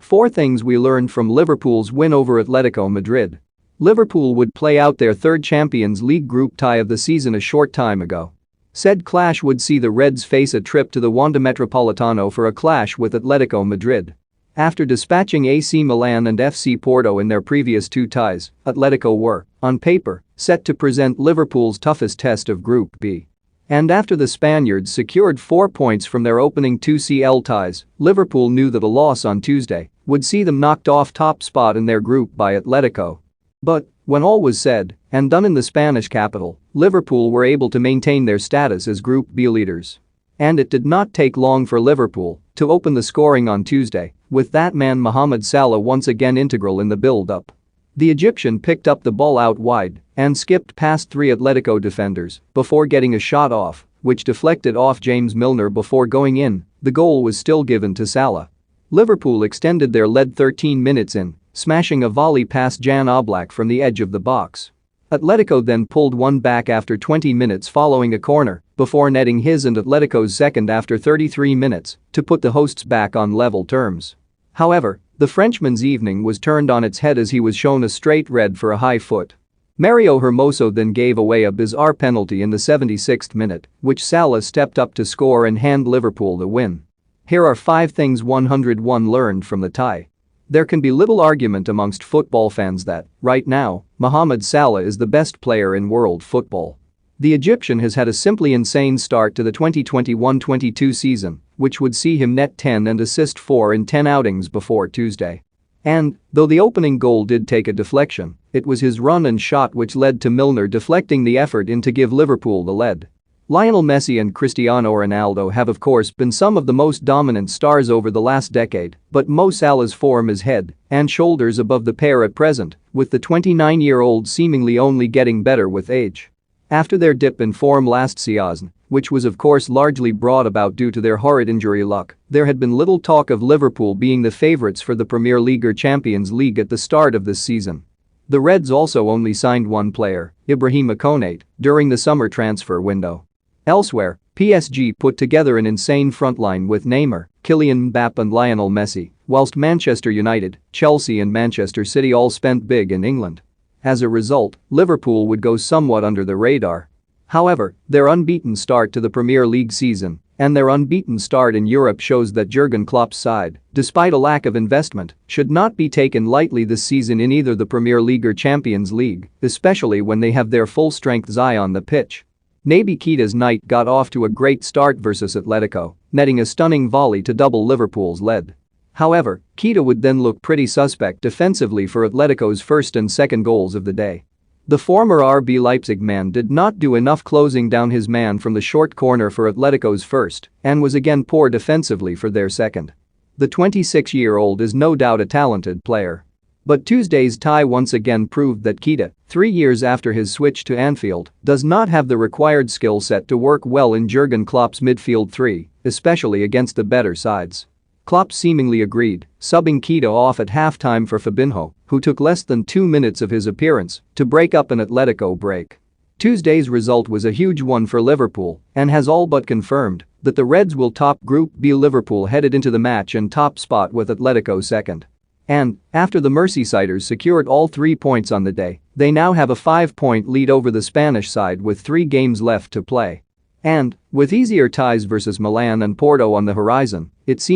4 things we learned from Liverpool's win over Atletico Madrid. Liverpool would play out their third Champions League group tie of the season a short time ago. Said clash would see the Reds face a trip to the Wanda Metropolitano for a clash with Atletico Madrid. After dispatching AC Milan and FC Porto in their previous 2 ties, Atletico were, on paper, set to present Liverpool's toughest test of Group B. And after the Spaniards secured 4 points from their opening 2 CL ties, Liverpool knew that a loss on Tuesday would see them knocked off top spot in their group by Atletico. But, when all was said and done in the Spanish capital, Liverpool were able to maintain their status as Group B leaders. And it did not take long for Liverpool to open the scoring on Tuesday, with that man Mohamed Salah once again integral in the build-up. The Egyptian picked up the ball out wide and skipped past 3 Atletico defenders before getting a shot off, which deflected off James Milner before going in. The goal was still given to Salah. Liverpool extended their lead 13 minutes in, smashing a volley past Jan Oblak from the edge of the box. Atletico then pulled one back after 20 minutes following a corner before netting his and Atletico's second after 33 minutes to put the hosts back on level terms. However, the Frenchman's evening was turned on its head as he was shown a straight red for a high foot. Mario Hermoso then gave away a bizarre penalty in the 76th minute, which Salah stepped up to score and hand Liverpool the win. Here are 5 things 101 learned from the tie. There can be little argument amongst football fans that, right now, Mohamed Salah is the best player in world football. The Egyptian has had a simply insane start to the 2021-22 season, which would see him net 10 and assist 4 in 10 outings before Tuesday. And, though the opening goal did take a deflection, it was his run and shot which led to Milner deflecting the effort in to give Liverpool the lead. Lionel Messi and Cristiano Ronaldo have of course been some of the most dominant stars over the last decade, but Mo Salah's form is head and shoulders above the pair at present, with the 29-year-old seemingly only getting better with age. After their dip in form last season, which was of course largely brought about due to their horrid injury luck, there had been little talk of Liverpool being the favourites for the Premier League or Champions League at the start of this season. The Reds also only signed 1 player, Ibrahima Konate, during the summer transfer window. Elsewhere, PSG put together an insane frontline with Neymar, Kylian Mbappe and Lionel Messi, whilst Manchester United, Chelsea and Manchester City all spent big in England. As a result, Liverpool would go somewhat under the radar. However, their unbeaten start to the Premier League season and their unbeaten start in Europe shows that Jurgen Klopp's side, despite a lack of investment, should not be taken lightly this season in either the Premier League or Champions League, especially when they have their full-strength Zai on the pitch. Naby Keita's night got off to a great start versus Atletico, netting a stunning volley to double Liverpool's lead. However, Keita would then look pretty suspect defensively for Atletico's first and second goals of the day. The former RB Leipzig man did not do enough closing down his man from the short corner for Atletico's first and was again poor defensively for their second. The 26-year-old is no doubt a talented player. But Tuesday's tie once again proved that Keita, 3 years after his switch to Anfield, does not have the required skill set to work well in Jurgen Klopp's midfield 3, especially against the better sides. Klopp seemingly agreed, subbing Keita off at halftime for Fabinho, who took less than 2 minutes of his appearance to break up an Atletico break. Tuesday's result was a huge one for Liverpool and has all but confirmed that the Reds will top Group B. Liverpool headed into the match in top spot with Atletico second. And, after the Merseysiders secured all 3 points on the day, they now have a 5-point lead over the Spanish side with 3 games left to play. And, with easier ties versus Milan and Porto on the horizon, it seems